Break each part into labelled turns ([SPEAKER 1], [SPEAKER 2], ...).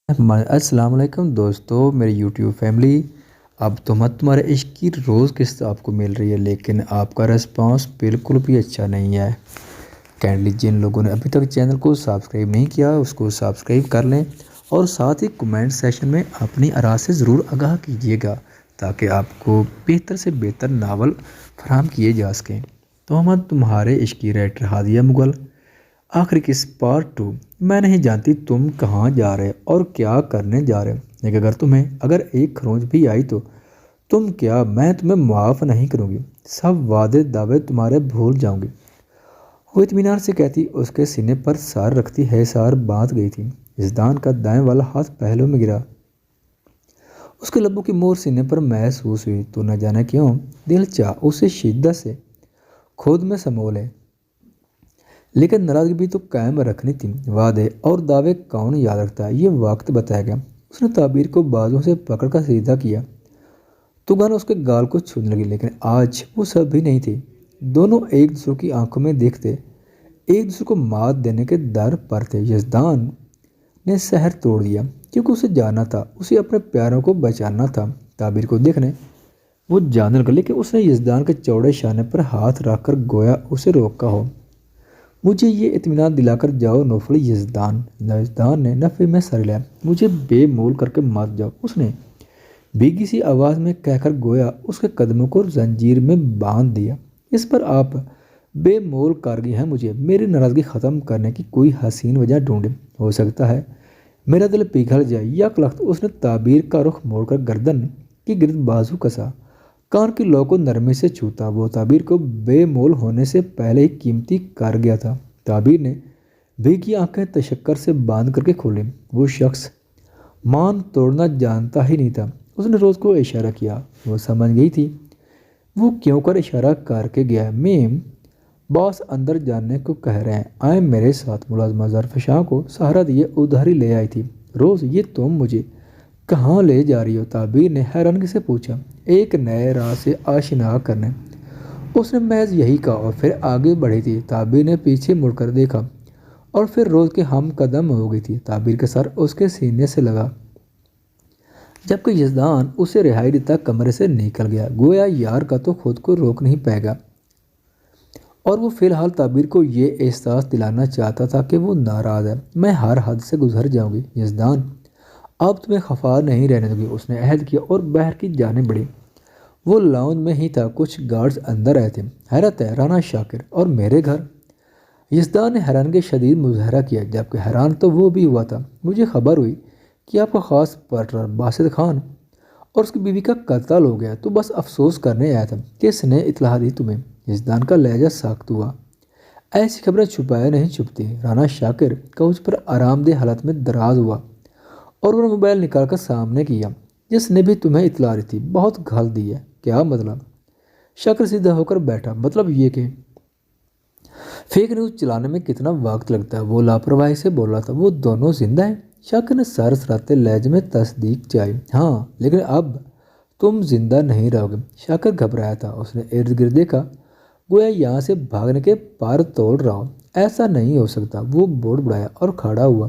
[SPEAKER 1] السلام علیکم دوستو، میری یوٹیوب فیملی۔ اب تمہارے عشق کی روز قسط آپ کو مل رہی ہے، لیکن آپ کا رسپانس بالکل بھی اچھا نہیں ہے۔ کائنڈلی جن لوگوں نے ابھی تک چینل کو سبسکرائب نہیں کیا اس کو سبسکرائب کر لیں، اور ساتھ ہی کمنٹ سیشن میں اپنی آراء سے ضرور آگاہ کیجیے گا تاکہ آپ کو بہتر سے بہتر ناول فراہم کیے جا سکیں۔ تمہارے عشق کی رائٹر ہادیہ مغل۔ آخری قسط پارٹ 2۔ میں نہیں جانتی تم کہاں جا رہے اور کیا کرنے جا رہے، لیکن اگر ایک کھروچ بھی آئی تو میں تمہیں معاف نہیں کروں گی۔ سب وعدے دعوے تمہارے بھول جاؤں گی۔ وہ اطمینان سے کہتی اس کے سینے پر سار رکھتی ہے سار باندھ گئی تھی۔ یزدان کا دائیں والا ہاتھ پہلو میں گرا، اس کے لبوں کی مہر سینے پر محسوس ہوئی۔ تو نہ جانے کیوں دل چاہ اسے شدت سے خود میں سمو لے، لیکن ناراضگی بھی تو قائم رکھنی تھی۔ وعدے اور دعوے کون یاد رکھتا ہے، یہ وقت بتائے گا۔ اس نے تعبیر کو بازوں سے پکڑ کر سیدھا کیا تو گانا اس کے گال کو چھونے لگی، لیکن آج وہ سب بھی نہیں تھی۔ دونوں ایک دوسرے کی آنکھوں میں دیکھتے ایک دوسرے کو مات دینے کے در پر تھے۔ یزدان نے سحر توڑ دیا کیونکہ اسے جانا تھا، اسے اپنے پیاروں کو بچانا تھا۔ تعبیر کو دیکھنے وہ جانے لگا، لیکن اس نے یزدان کے چوڑے شانے پر ہاتھ رکھ کر گویا اسے روکا ہو۔ مجھے یہ اطمینان دلا کر جاؤ نوفل۔ یزدان نے نفی میں سر لیا۔ مجھے بے مول کر کے مت جاؤ، اس نے بھیگی سی آواز میں کہہ کر گویا اس کے قدموں کو زنجیر میں باندھ دیا۔ اس پر آپ بے مول کر گئی ہیں مجھے میری ناراضگی ختم کرنے کی کوئی حسین وجہ ڈھونڈے، ہو سکتا ہے میرا دل پگھل جائے۔ یک لخت اس نے تعبیر کا رخ موڑ کر گردن کی گرد بازو کسا، کان کی لو کو نرمی سے چھوتا۔ وہ تعبیر کو بے مول ہونے سے پہلے ہی قیمتی کر گیا تھا۔ تعبیر نے بھیگی آنکھیں تشکر سے باندھ کر کے کھولیں۔ وہ شخص مان توڑنا جانتا ہی نہیں تھا۔ اس نے روز کو اشارہ کیا، وہ سمجھ گئی تھی وہ کیوں کر اشارہ کر کے گیا۔ میم باس اندر جانے کو کہہ رہے ہیں، آئیں میرے ساتھ۔ ملازمہ ظرف شاہ کو سہارا دیے ادھاری لے آئی تھی۔ روز یہ تم مجھے کہاں لے جا رہی ہو؟ تعبیر نے حیرانگی سے پوچھا۔ ایک نئے راہ سے آشنا کرنے، اس نے محض یہی کہا اور پھر آگے بڑھی تھی۔ تعبیر نے پیچھے مڑ کر دیکھا اور پھر روز کے ہم قدم ہو گئی تھی۔ تعبیر کا سر اس کے سینے سے لگا جبکہ یزدان اسے رہائی دیتا کمرے سے نکل گیا، گویا یار کا تو خود کو روک نہیں پائے گا، اور وہ فی الحال تعبیر کو یہ احساس دلانا چاہتا تھا کہ وہ ناراض ہے۔ میں ہر حد سے گزر جاؤں گی یزدان، اب تمہیں خفا نہیں رہنے دوں گی۔ اس نے عہد کیا اور باہر کی جانب بڑھی۔ وہ لاؤنج میں ہی تھا، کچھ گارڈز اندر آئے تھے۔ حیرت ہے رانا شاکر اور میرے گھر؟ یزدان نے حیرانگی شدید مظاہرہ کیا، جبکہ حیران تو وہ بھی ہوا تھا۔ مجھے خبر ہوئی کہ آپ کا خاص پارٹنر باسط خان اور اس کی بیوی کا قتل ہو گیا، تو بس افسوس کرنے آیا تھا۔ کس نے اطلاع دی تمہیں؟ یزدان کا لہجہ سخت ہوا۔ ایسی خبریں چھپائے نہیں چھپتی۔ رانا شاکر کوچ پر آرام دہ حالت میں دراز ہوا اور انہوں نے موبائل نکال کر سامنے کیا۔ جس نے بھی تمہیں اطلاع دی تھی بہت گھل دی ہے۔ کیا مطلب؟ شاکر سیدھا ہو کر بیٹھا۔ مطلب یہ کہ فیک نیوز چلانے میں کتنا وقت لگتا ہے۔ وہ لاپرواہی سے بول رہا تھا۔ وہ دونوں زندہ ہیں؟ شاکر نے سر سراتے لہجے میں تصدیق چاہی۔ ہاں، لیکن اب تم زندہ نہیں رہو گے۔ شاکر گھبرایا تھا، اس نے ارد گرد دیکھا گویا یہاں سے بھاگنے کے پر توڑ رہا ہو۔ ایسا نہیں ہو سکتا، وہ بوڑ بڑھایا اور کھڑا ہوا۔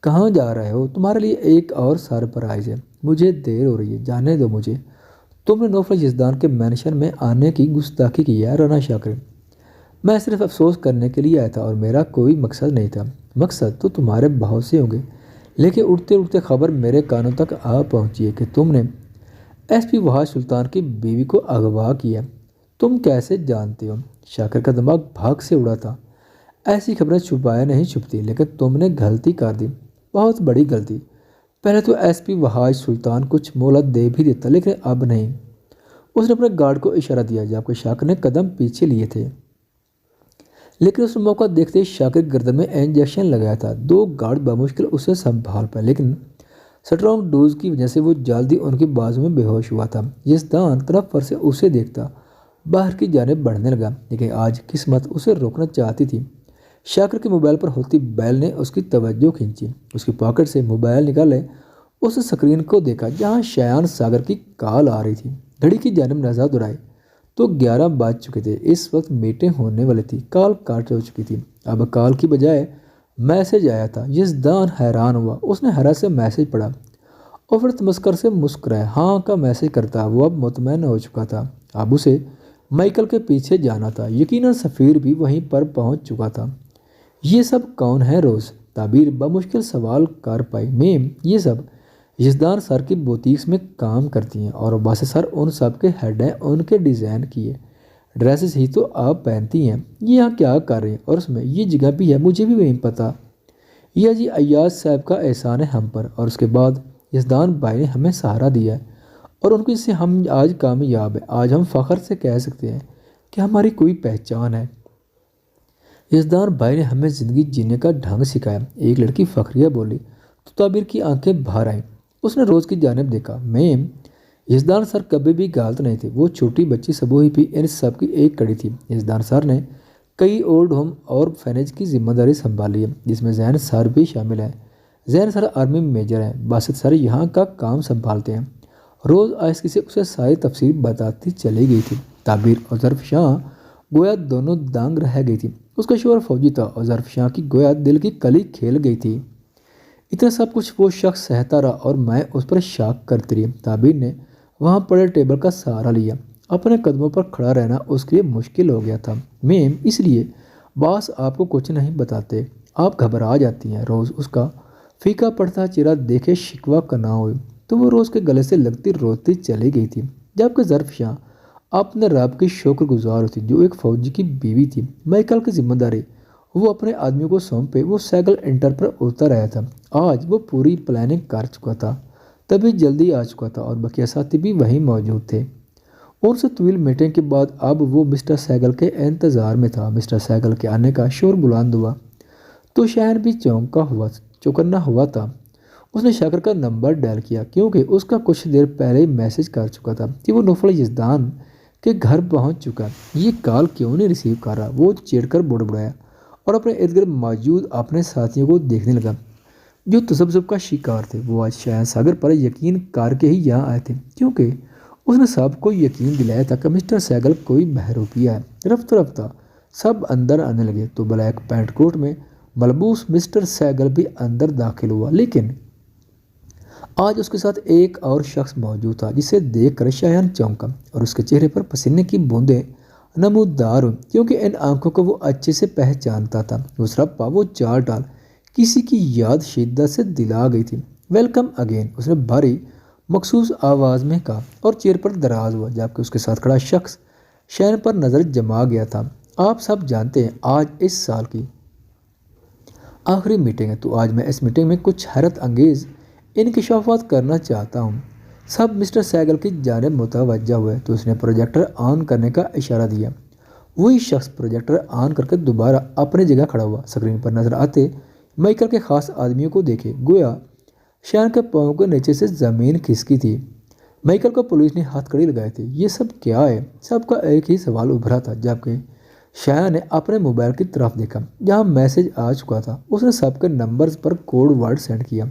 [SPEAKER 1] کہاں جا رہے ہو؟ تمہارے لیے ایک اور سرپرائز ہے۔ مجھے دیر ہو رہی ہے، جانے دو مجھے۔ تم نے نوفل یزدان کے مینشن میں آنے کی گستاخی کی ہے رانا شاکر۔ میں صرف افسوس کرنے کے لیے آیا تھا اور میرا کوئی مقصد نہیں تھا۔ مقصد تو تمہارے بہت سے ہوں گے، لیکن اڑتے اڑتے خبر میرے کانوں تک آ پہنچی ہے کہ تم نے ایس پی وحاج سلطان کی بیوی کو اغوا کیا۔ تم کیسے جانتے ہو؟ شاکر کا دماغ بھاگ سے اڑا تھا۔ ایسی خبریں چھپائے نہیں چھپتی، لیکن تم نے غلطی کر دی، بہت بڑی غلطی۔ پہلے تو ایس پی وحاج سلطان کچھ مہلت دے بھی دیتا، لیکن اب نہیں۔ اس نے اپنے گارڈ کو اشارہ دیا، جبکہ شاکر نے قدم پیچھے لیے تھے، لیکن اس نے موقع دیکھتے ہی شاکر گردن میں انجیکشن لگایا تھا۔ دو گارڈ بمشکل اسے سنبھال پائے، لیکن سٹرانگ ڈوز کی وجہ سے وہ جلدی ان کی بازو میں بے ہوش ہوا تھا۔ یزدان تنفر سے اسے دیکھتا باہر کی جانب بڑھنے لگا، لیکن آج قسمت اسے روکنا چاہتی تھی۔ شاکر کے موبائل پر ہوتی بیل نے اس کی توجہ کھینچی۔ اس کی پاکٹ سے موبائل نکالے اس سکرین کو دیکھا جہاں شایان ساگر کی کال آ رہی تھی۔ گھڑی کی جانب نظر دوڑائی تو 11 بج چکے تھے۔ اس وقت میٹنگ ہونے والی تھی۔ کال کٹ ہو چکی تھی۔ اب کال کی بجائے میسج آیا تھا۔ یزدان حیران ہوا، اس نے حیرت سے میسج پڑھا اور پھر تمسکر سے مسکرایا۔ ہاں کا میسج کرتا، وہ اب مطمئن ہو چکا تھا۔ اب اسے مائیکل کے پیچھے جانا تھا، یقیناً سفیر بھی وہیں پر پہنچ چکا تھا۔ یہ سب کون ہے روز؟ تعبیر بمشکل سوال کر پائی۔ میم، یہ سب یزدان سر کی بوتیکس میں کام کرتی ہیں اور باس سر ان سب کے ہیڈ ہیں، ان کے ڈیزائن کیے ڈریسز ہی تو آپ پہنتی ہیں۔ یہ یہاں کیا کر رہے ہیں؟ اور اس میں یہ جگہ بھی ہے، مجھے بھی وہیں پتہ۔ یہ جی ایاز صاحب کا احسان ہے ہم پر، اور اس کے بعد یزدان بھائی نے ہمیں سہارا دیا ہے اور ان کی سے ہم آج کامیاب ہیں۔ آج ہم فخر سے کہہ سکتے ہیں کہ ہماری کوئی پہچان ہے۔ یزدان بھائی نے ہمیں زندگی جینے کا ڈھنگ سکھایا، ایک لڑکی فخریہ بولی تو تعبیر کی آنکھیں باہر آئیں۔ اس نے روز کی جانب دیکھا۔ میم، یزدان سر کبھی بھی غلط نہیں تھے، وہ چھوٹی بچی سبوہی بھی ان سب کی ایک کڑی تھی۔ یزدان سر نے کئی اولڈ ہوم اور فینیج کی ذمہ داری سنبھالی ہے، جس میں ذہن سر بھی شامل ہے۔ ذہن سر آرمی میجر ہیں، باسط سر یہاں کا کام سنبھالتے ہیں۔ روز آہستگی سے اسے ساری تفصیل بتاتی چلی گئی تھی۔ تعبیر اور ظرف شاہ گویا دونوں دانگ رہ گئی تھی۔ اس کا شوہر فوجی تھا اور ظرف شاہ کی گویا دل کی کلی کھیل گئی تھی۔ اتنا سب کچھ وہ شخص سہتا رہا اور میں اس پر شاک کرتی رہی۔ تعبیر نے وہاں پڑے ٹیبل کا سہارا لیا، اپنے قدموں پر کھڑا رہنا اس کے لیے مشکل ہو گیا تھا۔ میم، اس لیے باس آپ کو کچھ نہیں بتاتے، آپ گھبرا جاتی ہیں۔ روز اس کا پھیکا پڑتا چہرہ دیکھے شکوہ کرنا ہوئی تو وہ روز کے گلے سے لگتی روتی چلی گئی تھی، جبکہ ظرف شاہ اپنے رب کی شکر گزار ہوتی جو ایک فوجی کی بیوی تھی۔ مائیکل کی ذمہ داری وہ اپنے آدمیوں کو سونپے، وہ سیگل انٹر پر اتر آیا تھا۔ آج وہ پوری پلاننگ کر چکا تھا، تبھی جلدی آ چکا تھا اور بقیہ ساتھی بھی وہیں موجود تھے۔ ان سے طویل میٹنگ کے بعد اب وہ مسٹر سیگل کے انتظار میں تھا۔ مسٹر سیگل کے آنے کا شور بلند ہوا تو شہر بھی چوکنا ہوا تھا۔ اس نے شاکر کا نمبر ڈائل کیا، کیونکہ اس کا کچھ دیر پہلے ہی میسج کر چکا تھا کہ وہ نوفل یزدان کے گھر پہنچ چکا۔ یہ کال کیوں نہیں ریسیو کر رہا؟ وہ چڑھ کر بڑبڑایا اور اپنے ارد گرد موجود اپنے ساتھیوں کو دیکھنے لگا جو تذبذب کا شکار تھے۔ وہ آج شاید ساگر پر یقین کر کے ہی یہاں آئے تھے، کیونکہ اس نے سب کو یقین دلایا تھا کہ مسٹر سیگل کوئی بہروپیہ ہے۔ رفتہ رفتہ سب اندر آنے لگے تو بلیک پینٹ کوٹ میں ملبوس مسٹر سیگل بھی اندر داخل ہوا، لیکن آج اس کے ساتھ ایک اور شخص موجود تھا جسے دیکھ کر شایان چونکا اور اس کے چہرے پر پسینے کی بوندیں نمودار ہوئیں، کیونکہ ان آنکھوں کو وہ اچھے سے پہچانتا تھا۔ وہ سرپا، وہ چال ڈال کسی کی یاد شدت سے دلا گئی تھی۔ ویلکم اگین، اس نے بھاری مخصوص آواز میں کہا اور چیئر پر دراز ہوا، جبکہ اس کے ساتھ کھڑا شخص شین پر نظر جما گیا تھا۔ آپ سب جانتے ہیں آج اس سال کی آخری میٹنگ ہے، تو آج میں اس میٹنگ میں کچھ حیرت انگیز انکشافات کرنا چاہتا ہوں۔ سب مسٹر سیگل کی جانب متوجہ ہوئے تو اس نے پروجیکٹر آن کرنے کا اشارہ دیا۔ وہی شخص پروجیکٹر آن کر کے دوبارہ اپنے جگہ کھڑا ہوا۔ اسکرین پر نظر آتے مائیکل کے خاص آدمیوں کو دیکھے، گویا شیان کے پاؤں کے نیچے سے زمین کھسکی تھی۔ مائیکل کو پولیس نے ہاتھ کڑی لگائے تھے۔ یہ سب کیا ہے؟ سب کا ایک ہی سوال ابھرا تھا، جبکہ شایان نے اپنے موبائل کی طرف دیکھا جہاں میسج آ چکا تھا۔ اس نے سب کے نمبرز پر کوڈ ورڈ سینڈ کیا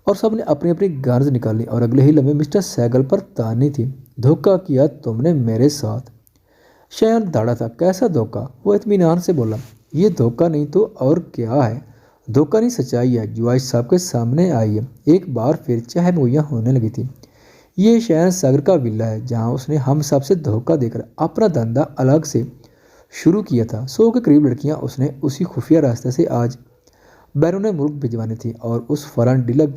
[SPEAKER 1] اور سب نے اپنی اپنی گنز نکالی اور اگلے ہی لمحے مسٹر سیگل پر تانی تھی۔ دھوکہ کیا تم نے میرے ساتھ؟ شایان دھاڑا تھا۔ کیسا دھوکہ؟ وہ اطمینان سے بولا۔ یہ دھوکہ نہیں تو اور کیا ہے؟ دھوکہ نہیں، سچائی ہے جو آج سب کے سامنے آئی ہے۔ ایک بار پھر چہ مہیا ہونے لگی تھی۔ یہ شایان ساگر کا ولا ہے جہاں اس نے ہم سب سے دھوکہ دے کر اپنا دھندا الگ سے شروع کیا تھا۔ 100 کے قریب لڑکیاں اس نے اسی خفیہ راستے سے آج بیرون ملک بھجوانی تھی اور اس فرن ڈیلگ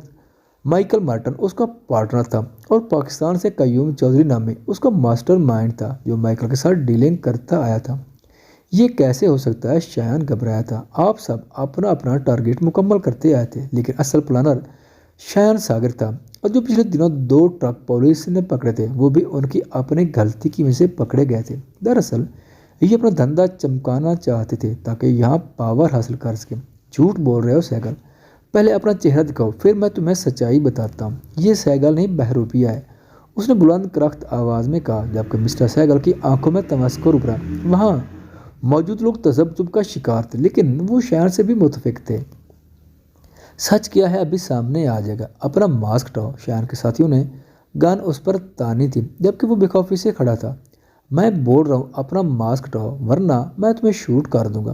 [SPEAKER 1] مائیکل مارٹن اس کا پارٹنر تھا اور پاکستان سے قیوم چودھری نامی اس کا ماسٹر مائنڈ تھا جو مائیکل کے ساتھ ڈیلنگ کرتا آیا تھا۔ یہ کیسے ہو سکتا ہے؟ شایان گھبرایا تھا۔ آپ سب اپنا اپنا ٹارگیٹ مکمل کرتے آئے تھے، لیکن اصل پلانر شایان ساگر تھا، اور جو پچھلے دنوں 2 ٹرک پولیس نے پکڑے تھے وہ بھی ان کی اپنی غلطی کی وجہ سے پکڑے گئے تھے۔ دراصل یہ اپنا دھندا چمکانا چاہتے تھے تاکہ یہاں پاور حاصل کر سکیں۔ جھوٹ بول رہے ہو سیگل، پہلے اپنا چہرہ دکھاؤ، پھر میں تمہیں سچائی بتاتا ہوں۔ یہ سیگل نہیں، بہروپیہ ہے، اس نے بلند کرخت آواز میں کہا، جبکہ مسٹر سیگل کی آنکھوں میں تمسخر ابھرا۔ وہاں موجود لوگ تذبذب کا شکار تھے، لیکن وہ شایان سے بھی متفق تھے۔ سچ کیا ہے ابھی سامنے آ جائے گا، اپنا ماسک ہٹاؤ۔ شایان کے ساتھیوں نے گن اس پر تانی تھی، جبکہ وہ بے خوفی سے کھڑا تھا۔ میں بول رہا ہوں اپنا ماسک ہٹاؤ ورنہ میں تمہیں شوٹ کر دوں گا۔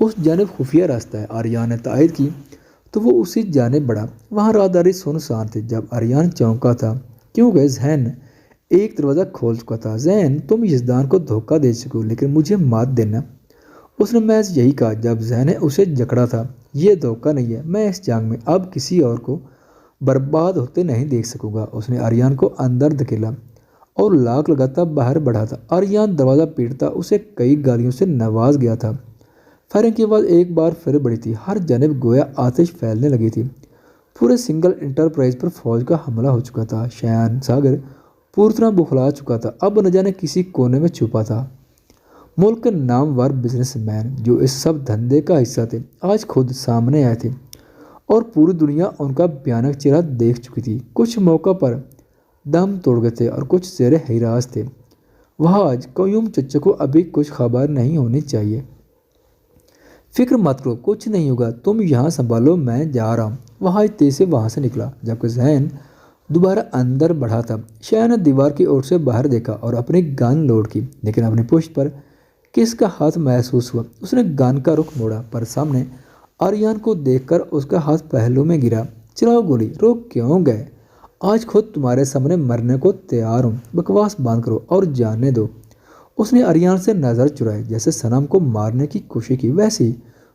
[SPEAKER 1] اس جانب خفیہ راستہ ہے۔ آریان نے تائید کی تو وہ اسی جانب بڑھا۔ وہاں راہداری سنسان تھی۔ جب آریان چونکا تھا کیونکہ ذہن ایک دروازہ کھول چکا تھا۔ ذہن تم یزدان کو دھوکہ دے چکے ہو لیکن مجھے مات دینا۔ اس نے محض یہی کہا جب ذہن نے اسے جکڑا تھا۔ یہ دھوکہ نہیں ہے، میں اس جنگ میں اب کسی اور کو برباد ہوتے نہیں دیکھ سکوں گا۔ اس نے آریان کو اندر دھکیلا اور لاک لگاتا باہر بڑھا تھا۔ آریان دروازہ پیٹتا اسے کئی گالیوں سے نواز گیا تھا۔ فائرنگ کے بعد ایک بار پھر بڑھی تھی۔ ہر جانب گویا آتش پھیلنے لگی تھی۔ پورے سنگل انٹرپرائز پر فوج کا حملہ ہو چکا تھا۔ شایان ساگر پوری طرح بخلا چکا تھا۔ اب نہ جانے کسی کونے میں چھپا تھا۔ ملک کے نامور بزنس مین جو اس سب دھندے کا حصہ تھے آج خود سامنے آئے تھے اور پوری دنیا ان کا بھیانک چہرہ دیکھ چکی تھی۔ کچھ موقع پر دم توڑ گئے تھے اور کچھ زیر حراس تھے۔ وہاں آج قیوم چچا کو ابھی کچھ خبر نہیں ہونی چاہیے۔ فکر مت کرو، کچھ نہیں ہوگا، تم یہاں سنبھالو، میں جا رہا ہوں۔ وہاں تیز سے وہاں سے نکلا جبکہ ذہن دوبارہ اندر بڑھا تھا۔ شایان نے دیوار کی اوٹ سے باہر دیکھا اور اپنی گن لوڈ کی لیکن اپنی پشت پر کس کا ہاتھ محسوس ہوا۔ اس نے گن کا رخ موڑا پر سامنے آریان کو دیکھ کر اس کا ہاتھ پہلو میں گرا۔ چلاؤ گولی، روک کیوں گئے؟ آج خود تمہارے سامنے مرنے کو تیار ہوں، بکواس بند کرو اور جانے دو۔ اس نے آریان سے نظر چرائی، جیسے صنم کو مارنے کی کوشش کی ویسے ہی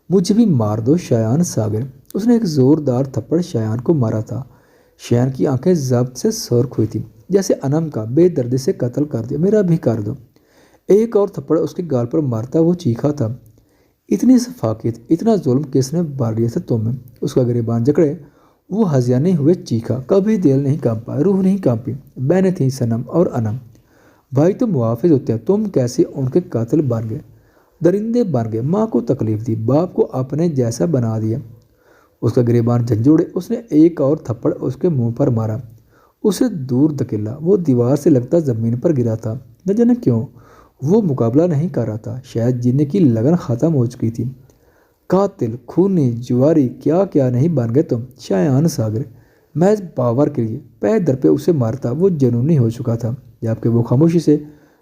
[SPEAKER 1] مجھے بھی مار دو شایان ساگر۔ اس نے ایک زوردار تھپڑ شایان کو مارا تھا۔ شایان کی آنکھیں ضبط سے سرخ ہوئی تھیں، جیسے انم کا بے دردی سے قتل کر دیا، میرا بھی کر دو۔ ایک اور تھپڑ اس کے گال پر مارتا وہ چیخا تھا، اتنی سفاکیت، اتنا ظلم کس نے بار دیا تھا تمہیں؟ اس کا گریبان جکڑے وہ ہذیانے ہوئے چیخا، کبھی دل نہیں کانپا، روح نہیں کانپی، بہنیں تھیں صنم اور انم، بھائی تو محافظ ہوتے ہیں، تم کیسے ان کے قاتل بن گئے، درندے بن گئے، ماں کو تکلیف دی، باپ کو اپنے جیسا بنا دیا۔ اس کا گریبان جھنجھوڑے اس نے ایک اور تھپڑ اس کے منہ پر مارا، اسے دور دھکیلا۔ وہ دیوار سے لگتا زمین پر گرا تھا۔ نہ جانے کیوں وہ مقابلہ نہیں کر رہا تھا، شاید جینے کی لگن ختم ہو چکی تھی۔ قاتل، خونی، جواری، کیا کیا نہیں بن گئے تم شایان ساگر۔ محض باور کے لیے پے در پہ اسے مارتا وہ جنونی ہو چکا تھا، جبکہ وہ خاموشی سے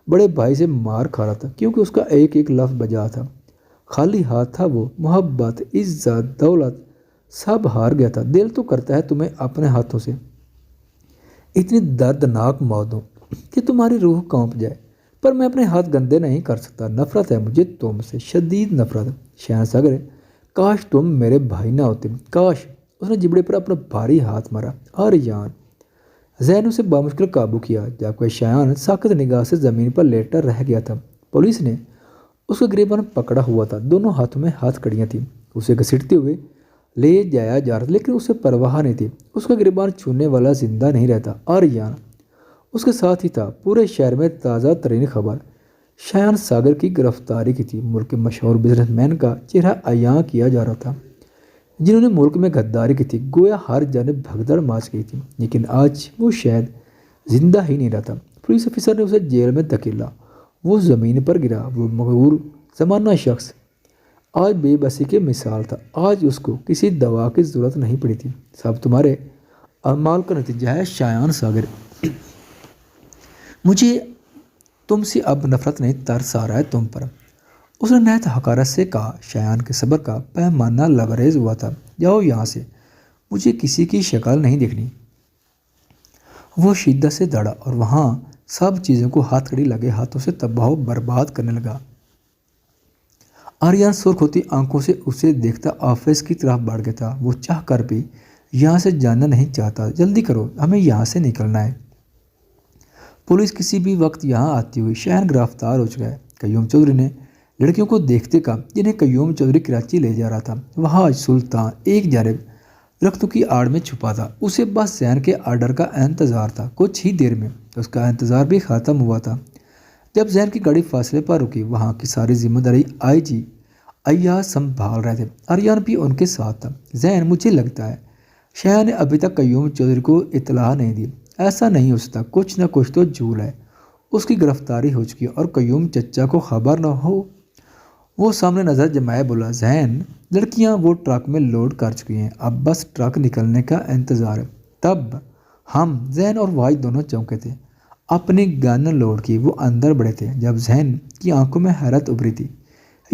[SPEAKER 1] بڑے بھائی سے مار کھا رہا تھا کیونکہ اس کا ایک ایک لفظ بجا تھا۔ خالی ہاتھ تھا وہ، محبت، عزت، دولت سب ہار گیا تھا۔ دل تو کرتا ہے تمہیں اپنے ہاتھوں سے اتنی دردناک موت دوں کہ تمہاری روح کانپ جائے، پر میں اپنے ہاتھ گندے نہیں کر سکتا۔ نفرت ہے مجھے تم سے، شدید نفرت۔ شایان ساگر، کاش تم میرے بھائی نہ ہوتے، کاش۔ اس نے جبڑے پر اپنا بھاری ہاتھ مارا۔ آریان ذہن اسے بامشکل قابو کیا جبکہ شایان سخت نگاہ سے زمین پر لیٹا رہ گیا تھا۔ پولیس نے اس کا گریبان پکڑا ہوا تھا، دونوں ہاتھوں میں ہاتھ کڑیاں تھیں، اسے گھسیٹتے ہوئے لے جایا جا رہا تھا لیکن اسے پرواہ نہیں تھی۔ اس کا گریبان چھونے والا زندہ نہیں رہتا۔ آریان اس کے ساتھ ہی تھا۔ پورے شہر میں تازہ ترین خبر شایان ساگر کی گرفتاری کی تھی۔ ملک کے مشہور بزنس مین کا چہرہ عیاں کیا جا رہا تھا جنہوں نے ملک میں غداری کی تھی۔ گویا ہر جانب بھگدڑ مچ گئی تھی لیکن آج وہ شاید زندہ ہی نہیں رہتا۔ پولیس افسر نے اسے جیل میں دھکیلا، وہ زمین پر گرا۔ وہ مغرور زمانہ شخص آج بے بسی کی مثال تھا۔ آج اس کو کسی دوا کی ضرورت نہیں پڑی تھی۔ سب تمہارے اعمال کا نتیجہ ہے شایان ساگر۔ مجھے تم سے اب نفرت نہیں، ترس آ رہا ہے تم پر۔ اس نے نہایت حقارت سے کہا۔ شایان کے صبر کا پیمانہ لبریز ہوا تھا۔ جاؤ یہاں سے، مجھے کسی کی شکل نہیں دیکھنی۔ وہ شدت سے دڑا اور وہاں سب چیزوں کو ہاتھ کڑی لگے ہاتھوں سے تباہ و برباد کرنے لگا۔ آریان سرخ ہوتی آنکھوں سے اسے دیکھتا آفس کی طرف بڑھ گیا تھا۔ وہ چاہ کر بھی یہاں سے جانا نہیں چاہتا۔ جلدی کرو، ہمیں یہاں سے نکلنا ہے۔ پولیس کسی بھی وقت یہاں آتی ہوئی شایان گرفتار ہو چکا ہے۔ قیوم چودھری نے لڑکیوں کو دیکھتے کہا جنہیں قیوم چودھری کراچی لے جا رہا تھا۔ وہاں آج سلطان ایک جانب درختوں کی آڑ میں چھپا تھا، اسے بس ذہن کے آرڈر کا انتظار تھا۔ کچھ ہی دیر میں اس کا انتظار بھی ختم ہوا تھا۔ جب ذہن کی گاڑی فاصلے پر رکی، وہاں کی ساری ذمہ داری آئی جی ایاز سنبھال رہے تھے۔ آریان بھی ان کے ساتھ تھا۔ ذہن، مجھے لگتا ہے شایان نے ابھی تک قیوم چودھری کو اطلاع نہیں دی۔ ایسا نہیں ہو سکتا، کچھ نہ کچھ تو جھول ہے۔ اس کی گرفتاری ہو چکی ہے اور قیوم چچا کو خبر نہ ہو۔ وہ سامنے نظر جمائے بولا، ذہن، لڑکیاں وہ ٹرک میں لوڈ کر چکی ہیں، اب بس ٹرک نکلنے کا انتظار ہے۔ تب ہم ذہن اور واحد دونوں چونکے تھے۔ اپنی گن لوڈ کی وہ اندر بڑھے تھے جب ذہن کی آنکھوں میں حیرت ابھری تھی۔